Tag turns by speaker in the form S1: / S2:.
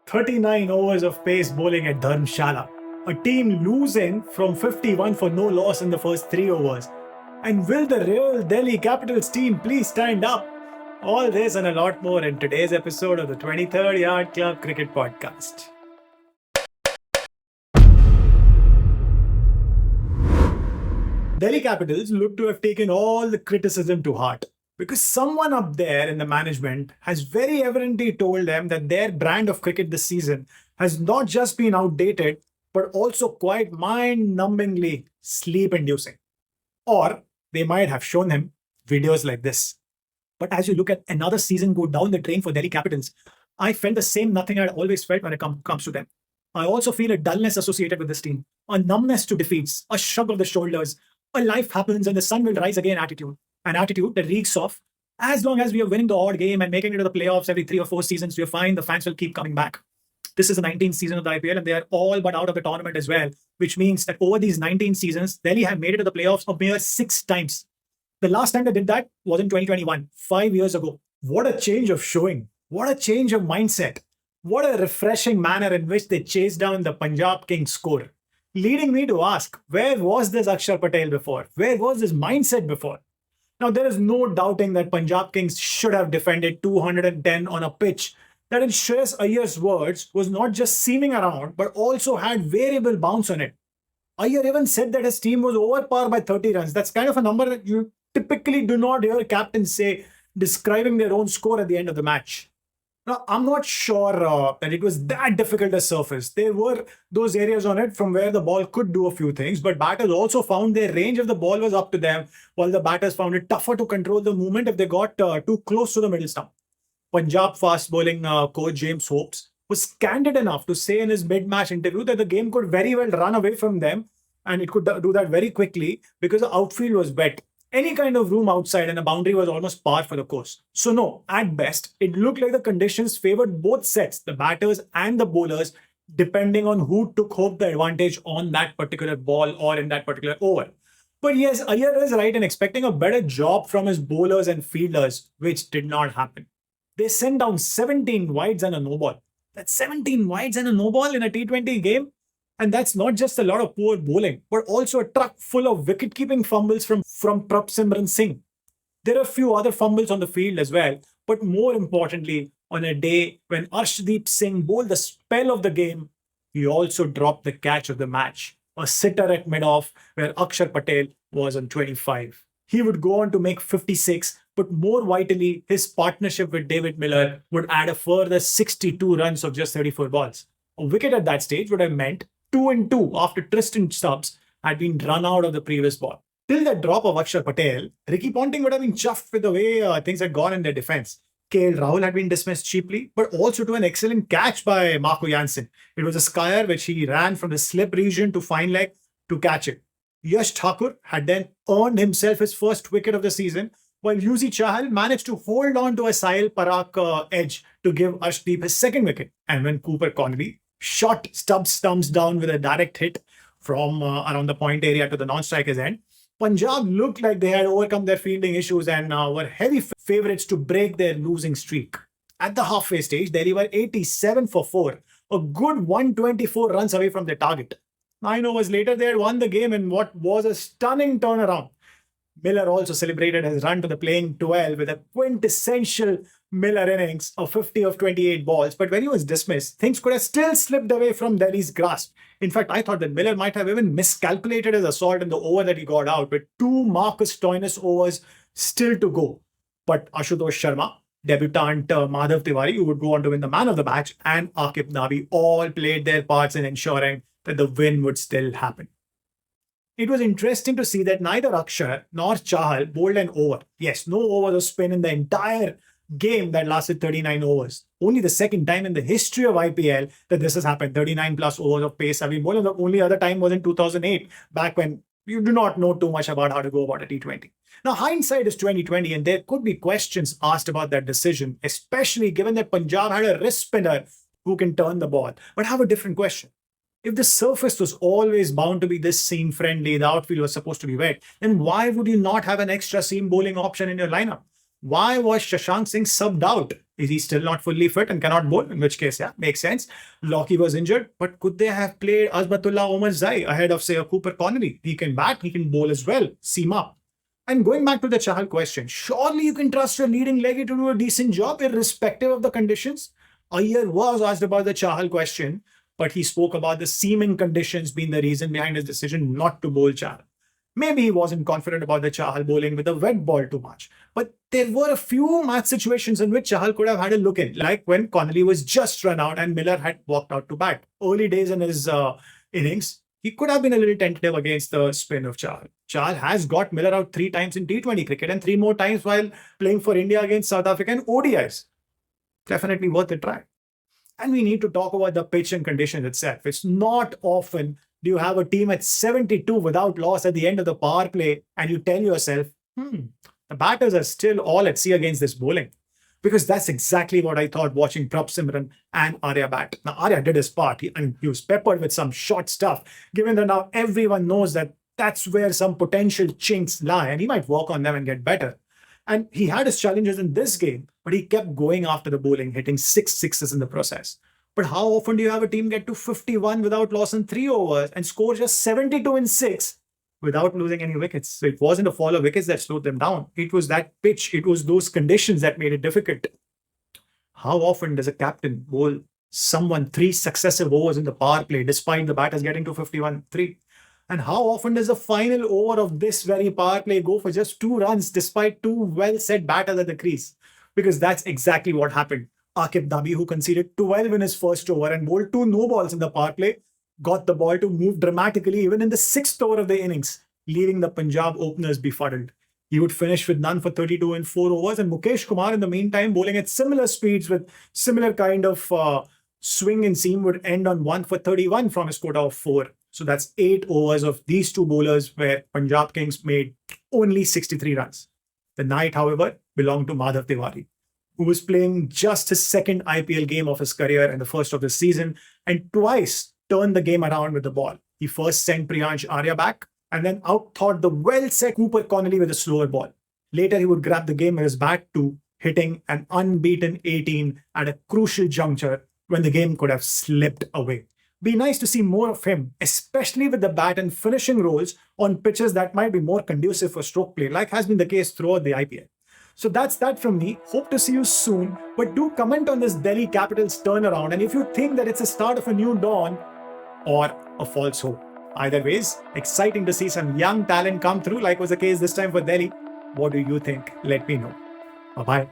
S1: 39 overs of pace bowling at Dharamshala. A team losing from 51 for no loss in the first 3 overs. And will the real Delhi Capitals team please stand up? All this and a lot more in today's episode of the 23rd Yard Club Cricket Podcast. Delhi Capitals look to have taken all the criticism to heart because someone up there in the management has very evidently told them that their brand of cricket this season has not just been outdated but also quite mind-numbingly sleep-inducing. Or they might have shown him videos like this. But as you look at another season go down the drain for Delhi Capitals, I felt the same nothing I'd always felt when it comes to them. I also feel a dullness associated with this team, a numbness to defeats, a shrug of the shoulders, a life happens and the sun will rise again attitude. An attitude that reeks of, as long as we are winning the odd game and making it to the playoffs every 3 or 4 seasons, we're fine, the fans will keep coming back. This is the 19th season of the IPL and they are all but out of the tournament as well, which means that over these 19 seasons, Delhi have made it to the playoffs a mere 6 times. The last time they did that was in 2021, 5 years ago. What a change of showing. What a change of mindset. What a refreshing manner in which they chased down the Punjab Kings score. Leading me to ask, where was this Axar Patel before? Where was this mindset before? Now, there is no doubting that Punjab Kings should have defended 210 on a pitch that, in Shreyas Iyengar's words, was not just seaming around, but also had variable bounce on it. Iyer even said that his team was over par by 30 runs. That's kind of a number that you typically do not hear captains say, describing their own score at the end of the match. Now, I'm not sure that it was that difficult to surface. There were those areas on it from where the ball could do a few things, but batters also found their range of the ball was up to them, while the batters found it tougher to control the movement if they got too close to the middle stump. Punjab fast bowling coach James Hopes was candid enough to say in his mid-match interview that the game could very well run away from them and it could do that very quickly because the outfield was wet. Any kind of room outside and a boundary was almost par for the course. So no, at best, it looked like the conditions favored both sets, the batters and the bowlers, depending on who took home the advantage on that particular ball or in that particular over. But yes, Iyer is right in expecting a better job from his bowlers and fielders, which did not happen. They sent down 17 wides and a no ball. That's 17 wides and a no ball in a T20 game. And that's not just a lot of poor bowling, but also a truck full of wicket-keeping fumbles from Prabsimran Singh. There are a few other fumbles on the field as well, but more importantly, on a day when Arshdeep Singh bowled the spell of the game, he also dropped the catch of the match, a sitter at mid-off where Axar Patel was on 25. He would go on to make 56, but more vitally, his partnership with David Miller would add a further 62 runs of just 34 balls. A wicket at that stage would have meant 2 and 2 after Tristan Stubbs had been run out of the previous ball. Till the drop of Axar Patel, Ricky Ponting would have been chuffed with the way things had gone in their defense. KL Rahul had been dismissed cheaply, but also to an excellent catch by Marco Jansen. It was a skyer which he ran from the slip region to fine leg to catch it. Yash Thakur had then earned himself his first wicket of the season, while Yuzi Chahal managed to hold on to a Sahil Parakh edge to give Arshdeep his second wicket. And when Cooper Conley shot Stubbs stumps down with a direct hit from around the point area to the non-striker's end, Punjab looked like they had overcome their fielding issues and were heavy favourites to break their losing streak. At the halfway stage, Delhi were 87 for 4, a good 124 runs away from their target. 9 overs later, they had won the game in what was a stunning turnaround. Miller also celebrated his run to the playing 12 with a quintessential Miller innings of 50 of 28 balls. But when he was dismissed, things could have still slipped away from Delhi's grasp. In fact, I thought that Miller might have even miscalculated his assault in the over that he got out with 2 Marcus Stoinis overs still to go. But Ashutosh Sharma, debutant Madhav Tiwari, who would go on to win the man of the match, and Akib Nabi all played their parts in ensuring that the win would still happen. It was interesting to see that neither Akshar nor Chahal bowled an over. Yes, no overs of spin in the entire game that lasted 39 overs. Only the second time in the history of IPL that this has happened. 39 plus overs of pace have been bowled. The only other time was in 2008, back when you do not know too much about how to go about a T20. Now, hindsight is 2020, and there could be questions asked about that decision, especially given that Punjab had a wrist spinner who can turn the ball. But I have a different question. If the surface was always bound to be this seam friendly, the outfield was supposed to be wet, then why would you not have an extra seam bowling option in your lineup? Why was Shashank Singh subbed out? Is he still not fully fit and cannot bowl? In which case, yeah, makes sense. Lockie was injured, but could they have played Azmatullah Omar Zai ahead of, say, a Cooper Connolly? He can bat, he can bowl as well. Seam up. And going back to the Chahal question, surely you can trust your leading leggy to do a decent job irrespective of the conditions? Iyer was asked about the Chahal question, but he spoke about the seaming conditions being the reason behind his decision not to bowl Chahal. Maybe he wasn't confident about the Chahal bowling with a wet ball too much. But there were a few match situations in which Chahal could have had a look in, like when Connolly was just run out and Miller had walked out to bat. Early days in his innings, he could have been a little tentative against the spin of Chahal. Chahal has got Miller out 3 times in T20 cricket and 3 more times while playing for India against South Africa in ODIs. Definitely worth a try. And we need to talk about the pitch and conditions itself. It's not often do you have a team at 72 without loss at the end of the power play and you tell yourself, the batters are still all at sea against this bowling. Because that's exactly what I thought watching Prabh Simran and Arya bat. Now, Arya did his part and he was peppered with some short stuff, given that now everyone knows that that's where some potential chinks lie and he might work on them and get better. And he had his challenges in this game, but he kept going after the bowling, hitting 6 sixes in the process. But how often do you have a team get to 51 without loss in 3 overs and score just 72 in 6 without losing any wickets? So it wasn't a fall of wickets that slowed them down. It was that pitch. It was those conditions that made it difficult. How often does a captain bowl someone 3 successive overs in the power play despite the batters getting to 51-3? And how often does the final over of this very power play go for just 2 runs despite 2 well-set batters at the crease? Because that's exactly what happened. Akib Dabi, who conceded 12 in his first over and bowled 2 no balls in the power play, got the ball to move dramatically even in the 6th over of the innings, leaving the Punjab openers befuddled. He would finish with none for 32 in 4 overs, and Mukesh Kumar, in the meantime, bowling at similar speeds with similar kind of swing and seam, would end on 1 for 31 from his quota of 4. So that's 8 overs of these 2 bowlers where Punjab Kings made only 63 runs. The night, however, belonged to Madhav Tiwari, who was playing just his 2nd IPL game of his career and the first of the season, and twice turned the game around with the ball. He first sent Priyansh Arya back and then out-thought the well-set Cooper Connolly with a slower ball. Later, he would grab the game with his bat too, hitting an unbeaten 18 at a crucial juncture when the game could have slipped away. Be nice to see more of him, especially with the bat and finishing roles on pitches that might be more conducive for stroke play, like has been the case throughout the IPL. So that's that from me. Hope to see you soon. But do comment on this Delhi Capitals turnaround and if you think that it's a start of a new dawn or a false hope. Either ways, exciting to see some young talent come through like was the case this time for Delhi. What do you think? Let me know. Bye-bye.